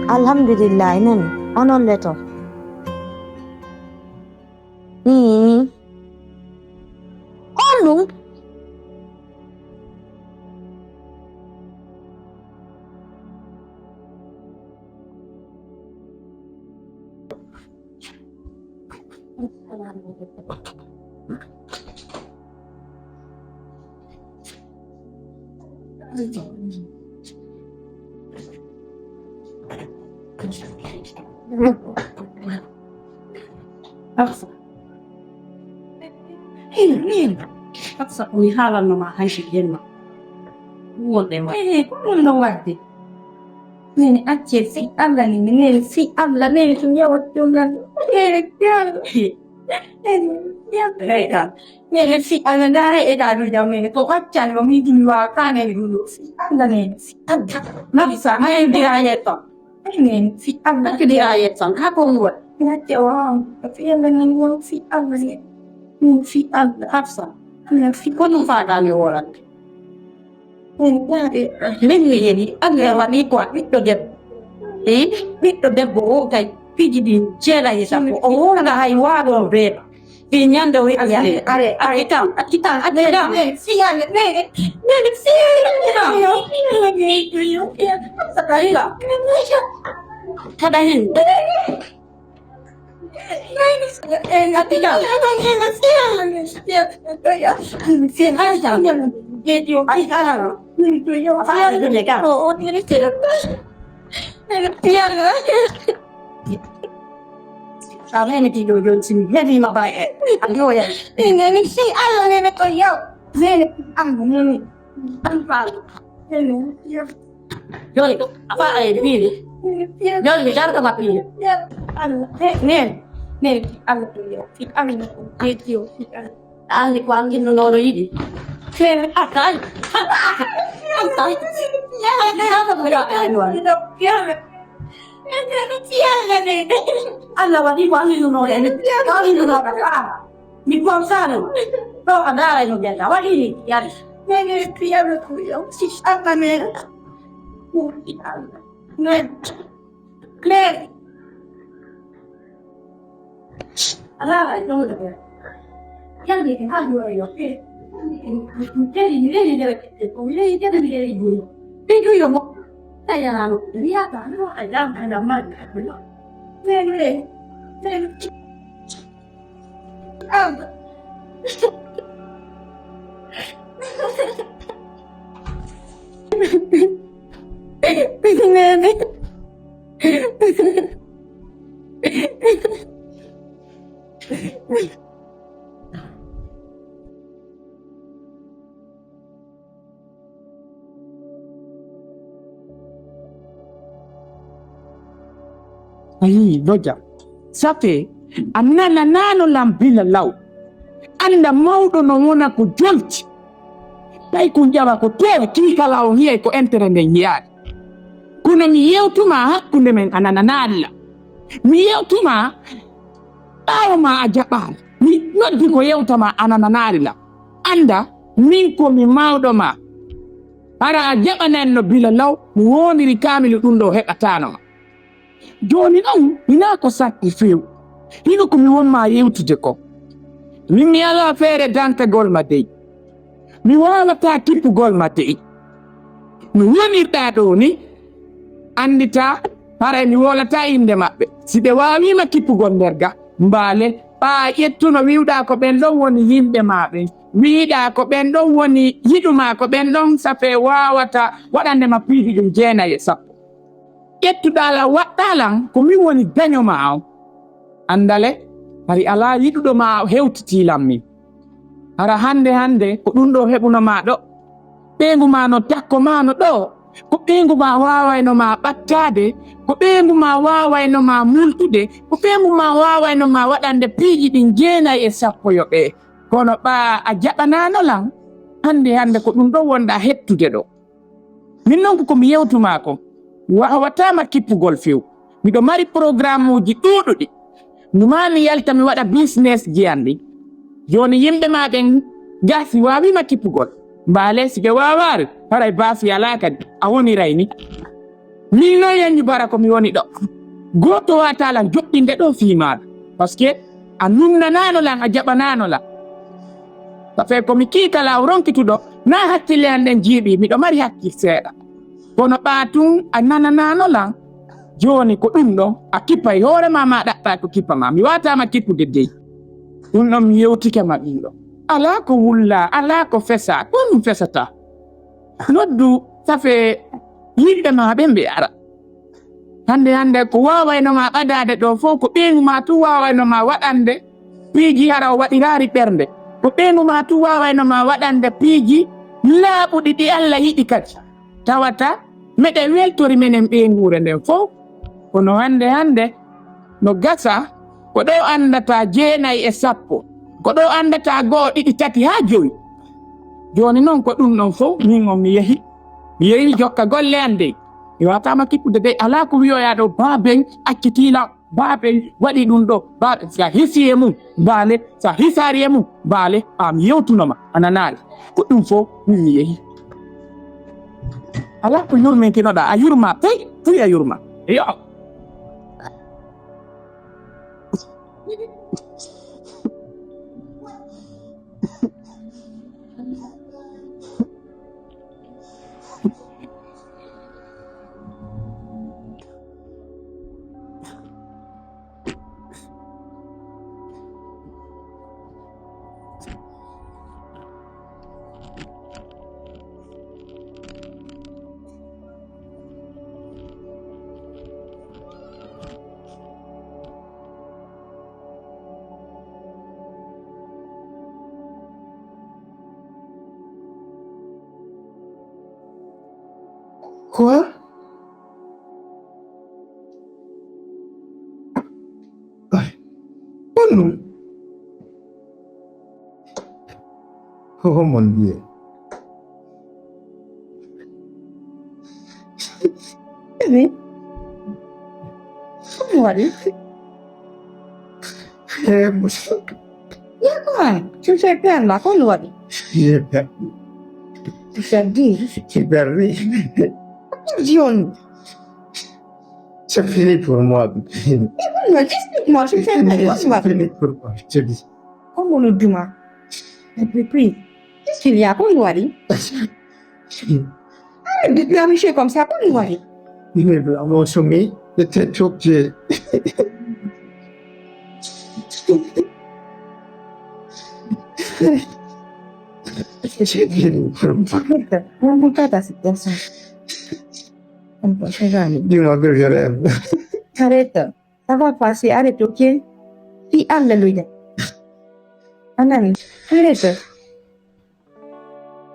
alhamdulillah nani onon leto onum Aksa. Hin. Aksa kung ihalan na mahansi yan ma. Wala ma. Wala wadi. Nini acce si alla ni nini si alla nini sunya waktu nan. Nini si alla dari edaru jame. Kok acan lo mi diwa kane dulu si alla nini si alla. Nabi sama yang dirayat to. Nini si alla dirayat sang kapong buat. Ya jawab, tapi yang dengan yang si Allah ni, si Allah Hafsa, yang si kono fada ni orang. Ini Allah wani kuat itu dia, itu dia bohong kayak pergi di jela ya sapu. Oh, nak haiwan berbeda. Pinyan doi ada, kita ada si Allah ni si sekali lah. Kadahin. Kami ni tidur di sini, jadi mabai. Aduh ya, ini si Allah ni tu ya, ni angin ni, angpal. Jadi apa ini? Jadi bicara apa ini? Ni Allah tu ya, si Allah ni tu ya. Ali kuangin nolo ini. Kena akan. Akan. Ya, apa berapa ni? Allah wadi kuangin nolo ini. Kuangin nolo apa? Ni kuang sana. Kau ada yang dia tahu ini. Ya, ni dia tu ya. Si apa ni? Mungkin Allah. Ni. Allah itu dia. Yang dia kan dua ya. Jadi dia dia ibu. Itu yang saya lalu dia tak ada mat. Ni. Ayi loja safe anana nano lambila law anda mawdo no wona ko jolti tay ko jaba ko tewe kala o hiye ko entere nde nyaade kuno mi yewtuma hakkunde men anana nalla mi yewtuma ma a jaɓaali mi noddi ko yewtama anananaari la anda min komi mawɗo ma ara a jaɓanen no bila law mi wondiri kaamilu ɗum ɗo heɓatanoma joni ɗon hina ko sakki few hino komi wonma yewtude ko min mi ala feere dantagol ma dey mi wawata kippugol ma dey mi wonirɗa ɗo ni andita hara mi wolata inde maɓɓe si ɓe wawima kippugol nder ga mbaale ɓa ƴettuno wiwɗa ko ɓen ɗon woni yimɓe maɓe wiiɗa ko ɓen ɗon woni yiɗuma ko ɓen ɗon safe wawata waɗandema piiji ɗum 9 ƴettuɗala waɗɗalan ko min woni dañoma o andale hari ala yiɗuɗoma hewtitilam min hara hande ko ɗum ɗo heɓunoma ɗo ɓeyguma no takkomano ɗo ko ɓeyguma wawaynoma ɓattade ko ɓeyguma wawaynoma multude ko ɓeyguma wawaynoma waɗande piiji ɗin 9 yoɓe kono ɓa a jaɓananolan hande ko ɗum ɗo wonɗa hettude ɗo min noon komi yewtuma ko wawatama kippugol few miɗo mari programme uji ɗuɗuɗi numa mi yalta mi waɗa business ji an ɗi joni yimɓe ma ɓen gasi wawima kippugol mbaale sike wawari haray baafi ala kadi a woniray ni min no yanni bara ko mi woni ɗo goto watalan joɗɗinde ɗo fimaɗa par ce que a numnanano lan a jaɓanano lan ça fait komi kiikala ronkituɗo na hakkille an ɗen jiiɓi miɗo mari hakkil seeɗa kono ɓatum a nananano lan joni ko ɗum ɗon a kippay hoorema ma ɗaɓɓa ko kippama mi watama kippude dey ɗum ɗon mi yewtike ma ɗum ɗon ala ko wulla ala ko fesa ko ɗum fesata noddu ça fait yimɓe ma ɓen ɓe ara hande ko wawaynoma ɓadade ɗo fof ko ɓeynuma tu wawaynoma waɗande piiji hara o waɗirari ɓernde ko ɓeynuma tu wawaynoma waɗande piiji laaɓuɗi ɗi Allah yiɗi kadi tawata meɗe weltori menen ɓeygure nden fof kono hande no gasa ko ɗo andata 9 e 10 ko ɗo andata 1 2 3 ha 5 joni noon ko ɗum ɗon fof min on mi yehi jokka golle ande mi watama kippude dey ala ko wiyoya ɗo baben accitila baben waɗi ɗum ɗo baɓe sa hisi e mum baale sa hisari e mum baale mi yewtunoma ananali ko ɗum fof min mi yehi ala ko yurminkinoɗa a yurma tuy a yurma yo Quoi? Oh non. Oh mon Dieu. Oui. Voilà. Tu sais bien là, qu'on doit dire. J'ai perdu. Tu as dit. J'ai perdu. Dion. C'est fini pour moi. Explique-moi, je fais C'est fini pour moi, je te dis. Comment on le dit, moi? Et puis, qu'est-ce qu'il y a? Qu'on doit dire. De planifier comme ça, qu'on doit dire. Mais à mon sommet, j'étais trop petit. C'est fini pour moi. On ne peut pas ta situation. On peut pas jamais. Dis-moi que je rêve. Arrête. Ça va passer. Arrête, ok? Puis, alléluia. Anan, arrête.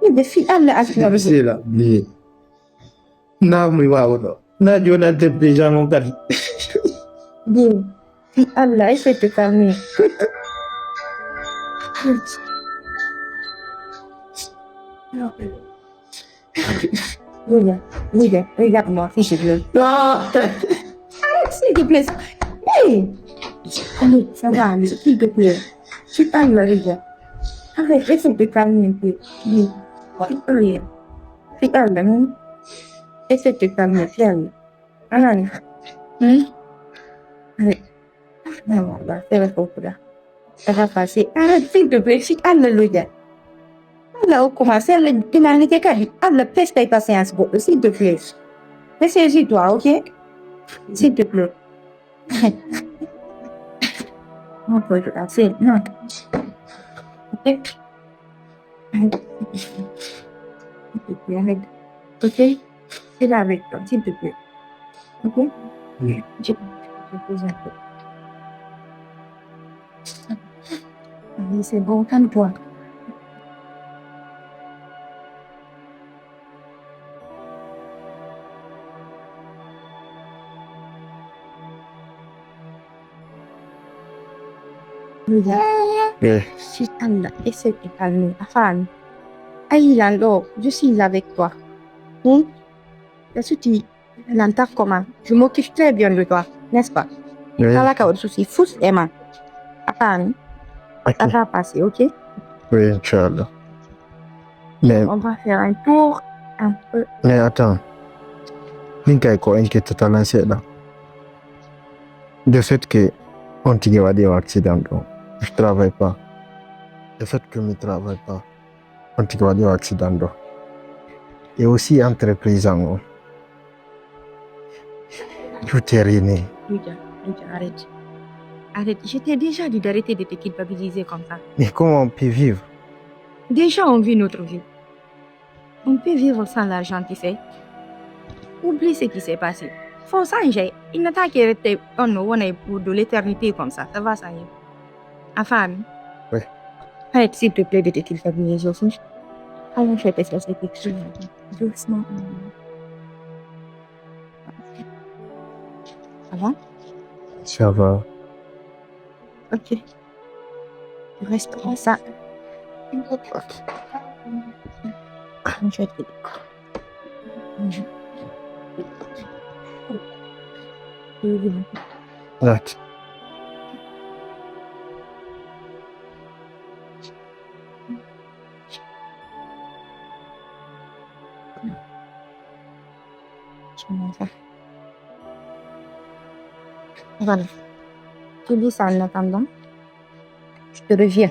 Il défie Allah. C'est là. Non, mais waouh. Non, je n'ai pas jamais mon père. Dis, puis Allah, essaie de te calmer. Regarde-moi, s'il te plaît. Non. S'il te plaît. Hey! Allez, ça va, s'il te plaît. Tu parles, regarde. Arrête, essaie de te calmer un peu. Dis, s'il te plaît. Puis Allah, essaie de te calmer, calme. Anan. Allez. Non, c'est le coup là. Ça va passer. Arrête, s'il te plaît, si alléluia. Allah, au commencer, il a quelqu'un. Allah, preste ta patience, s'il te plaît. Ressaisis-toi, ok? S'il te plaît. On peut le passer, non. Ok? Arrête. Ok? C'est là avec toi, s'il te plaît. Ok? Oui. Je pose un peu. Allez, c'est bon, calme-toi. Oui. Si Allah essaie de calmer, Afan, Aïlando, je suis avec toi. Est-ce que tu l'entends comment? Je m'occupe très bien de toi, n'est-ce pas? Oui. Dans la cas où je suis fous, Emma. Afan, Ok. ça va passer, ok? Oui, Inch'Allah. Mais On va faire un tour un peu. attends. Ninka iko inquiété talan seɗɗa. De fait que on tigi waɗi o accident ɗo. Je travaille pas. Le fait que mi travaille pas. On tigi waɗi o accident ɗo. Et aussi entreprise en on. Tout est ruiné. Ludia, arrête. Arrête. Je t'ai déjà dit d'arrêter de te culpabiliser comme ça. Mais comment on peut vivre? Déjà, on vit notre vie. On peut vivre sans l'argent, tu sais. Oublie ce qui s'est passé. Faut changer. Il n'a qu'à rester pour de l'éternité comme ça. Ça va, ça y est. Enfin, Oui. arrête, s'il te plaît, de te culpabiliser aussi. Allons, je vais te faire quelque chose. Doucement. Ça va? Ça va. Ok. Tu restes comme ça. Je vais te Right. Voilà. Tu dis ça en attendant. Je te reviens.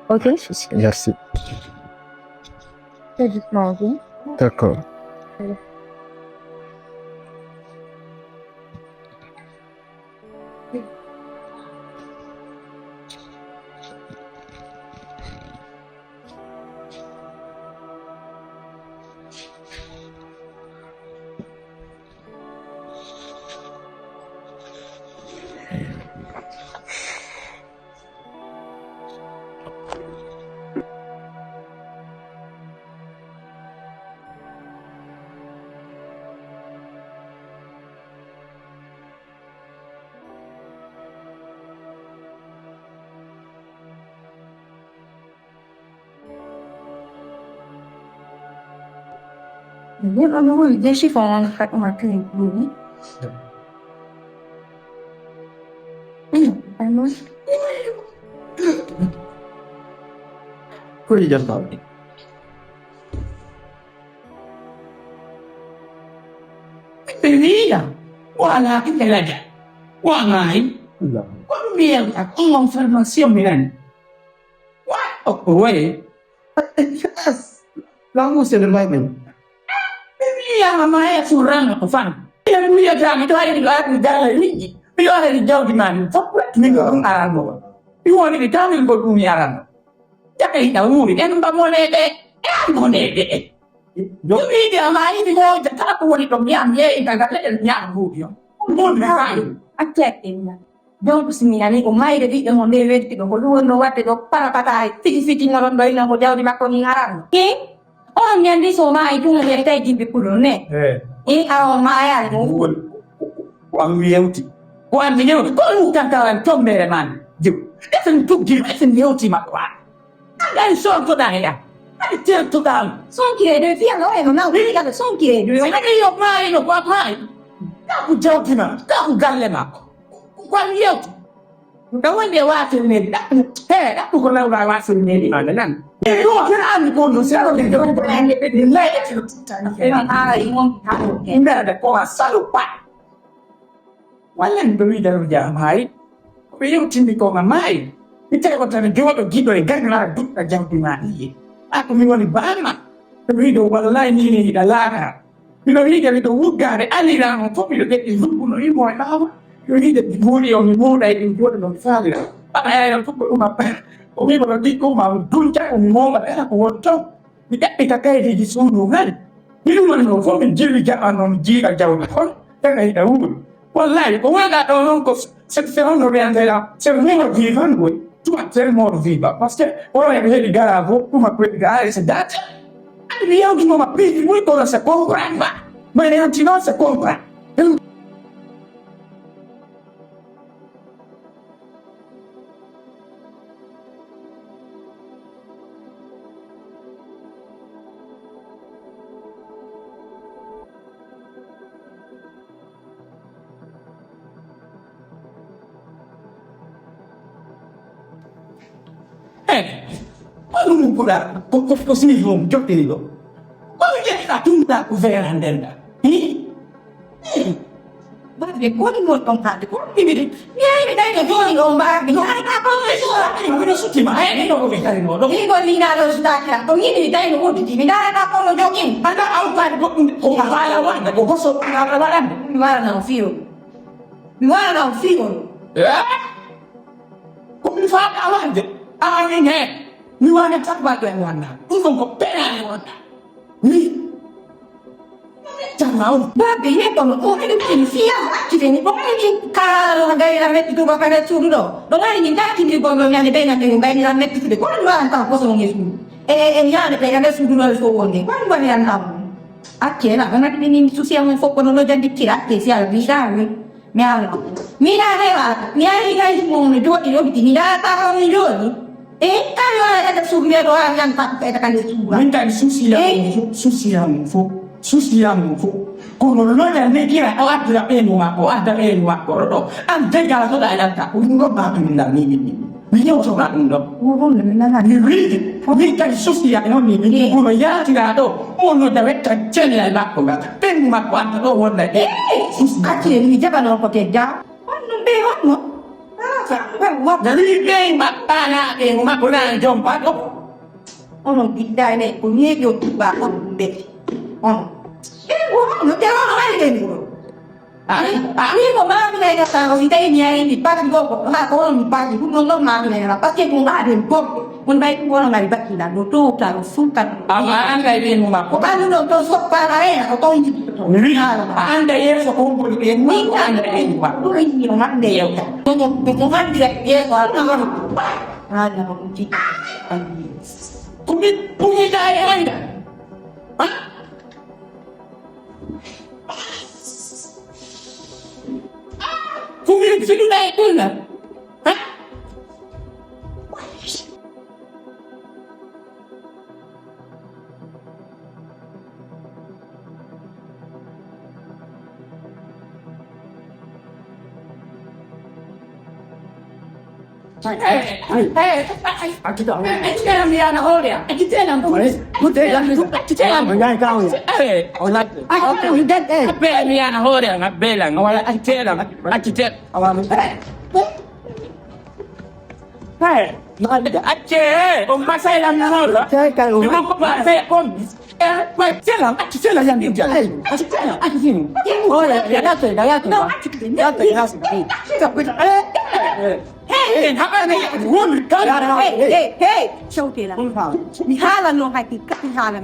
Ok? Merci. Fais doucement, ok? D'accord. Dia baru dia shift orang kat rumah tu ni. Emang. Kau dia tahu ni. Pelia. Wala kita lagi. Wangai. Kau biar aku konfirmasi miran. Wah, weh. Lagu sedemikian. Pelia mama surang apa fan? Yang dia jangan itu hari lagi jangan ini. Dia hari jauh di mana? Sampai ni orang arang bawa. Dia ni kita ni buat bumi arang. Jangan tahu ni kan tak boleh deh. Boleh deh. Jadi dia mai ni mau tak tahu ni kami ye ikan kat le nyam dia. Boleh kan? Accetin. Jauh sembilan ni umai jadi dengan dewe itu kalau no wat itu para patai. Tiki ngaron bayi nak jauh di makoni ngarang. Ke? Orang yang di Soma itu ngelihat kayak gitu pun ne. Kalau mai ada. Wang Liuti. Wang Liuti. Kau bukan kawan Tombereman. Dia tentu dia Liuti makwa. Dan soal tu dah ya. Dia tu dah. 送给的这样的话，那我这个送给的。 Ada yang mai, yang buat mai. Kau jauh di mana? Kau galle mak. Wang Liuti. Kau ni waktu ni. Aku kalau waktu ni di mana kan? Kau kira ni pun siapa yang kau berani di lain. Memang ada yang tahu. Ini ada kau asal lupa. Walang beri dalam jam hari. Kau cindi kau mamai. Kita kau tanya jawab begitu kan lah bukan jam di mana. Aku minggu ni banyak. Beri do walai ni dalam. Bila ni kalau itu bukan aliran untuk bila kita pun ni mau apa. Bila kita boleh orang boleh buat dalam sana. Ayah untuk rumah. Kami kalau kita mau tunjuk mau apa aku untuk. Kita kayak di sungai kan. Bila mana kau menjadi jangan menjadi jauh kan. Jangan tahu. Wallahi, kung wala ka nung ko sa fenomeno nila, sa mga vivan ko, tuwa sa mga viva. Basta, wala yung hiliga ako, kumakwit ka sa dati. Ano niya yung mapili mo ito sa program ba? May nang tino sa program. Ano mo pula? Kung sino yung joke nito? Bakit yan natunta ko veranda? Ba về cuốn một công phạt thì cuốn đi đi. Nghe đây là tôi ngồi ba mình hai ta có cái nó xuất thì mà hết nó về cái nó. Cái con đi nào rồi ta cả tôi nghĩ thì đây nó cũng chỉ mình đã ta có nó cho nhìn. Ba đã ao phải cũng phải là bạn cũng có số nào là bạn. Mà nào phiêu. Mà nào phiêu. Cũng phát áo anh chứ. Ai nghe. Như anh chắc ba tụi hoàn nào. Cũng không có bé nào hoàn. Đi. Chẳng nào, ba cái hết còn có cái gì phía, chỉ để bóc cái ca đây là mẹ tụi ba cái chung đó, đó là những cái thì còn nhà đây là cái bên là mẹ tụi để quan là tao có xong như em nhà này cái cái chung là số quan này quan quan là nào, chế là cái này susi ang phô còn nó jadi kira cái gì là visa mẹ mira này là mẹ cái mong nó đi đi đi ra tao không đi kalau ada sumber orang yang tak katakan itu. Minta susi yang phô. Susiamo con non è ne kira o ada enwa o ada enwa ko an te kala to da ta ungo ba min da ni ni yo so ga ndo Oh, la ni ri mi ta susia no ni uno ya ti ga do uno da vetta cene la ko ga ten ma quanto do won da kacil ni jaga no pakai jam. Non bewat no. Ah, da ri ke ma ta na ke ma ko na jom pa ko ono bidai ne punya yo ba on be. On. Nó kéo nó hay lên rồi. Biết mà ba cái này là sao thì đây nhà thì ba cái cô ba có ba thì cũng nó mà cái này là bác kia cũng đã đến con bay cũng có ngày bắt thì là đồ trâu trả phun tận. Anh đây bên mà Có ba đứa trâu sốt ba đấy là có tôi ni anh đây em so ko ko ni mình ăn đấy mà tôi nhiều mắt đều. Tôi cũng ăn được kia còn nó là một chị. cũng biết đây anh cũng biết cái này nữa là anh làm gì anh hô đi anh chỉ làm thôi muốn thế làm gì chỉ làm Mình ngay cao nhỉ? Ôi lại Anh không biết đấy. bé mi anh hô đi anh bé là ngồi anh chỉ làm hey anh chế ông bác sai làm nào rồi Chơi cái nhưng mà không phải xe con vậy chế làm anh chế là làm gì vậy anh gì Thôi là ra từ đó ra từ đó. Ra từ ra từ đi. hey hả này muốn cái Hey, show thì là. Ni hala no hai ti ka hala.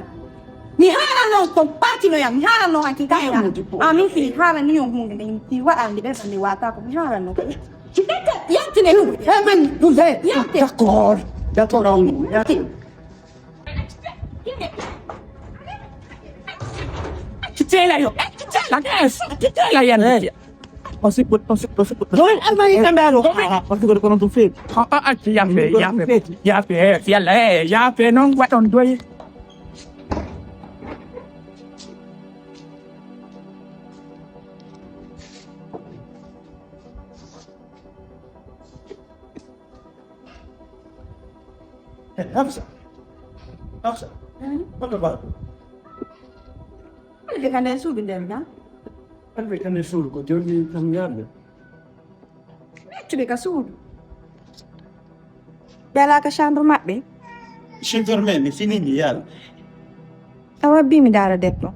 Ni hala no to party no yang ni hala no hai ti ka ya. Min si hala ni yung hung ni ti wa ang di ben ni wa ta ko ni hala no. Kita ya ti ne lu. mình đúng thế đã có đâu chế là yok chế là yan Pasipot. Rồi anh mày em bé rồi. Pasipot con tu phim. họ anh chỉ ya về nó quay tròn đuôi Hafsa. Apa kau? Dia kan dah sudah dia kan. Kan wekan ni sul ko jadi kamyan. Cuma kasut. Bela ka shan rumah be. Sinceramente, di sini dia. Awa bi mi dara deplo.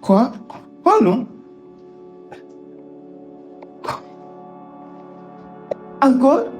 Quoi? Oh non. Encore?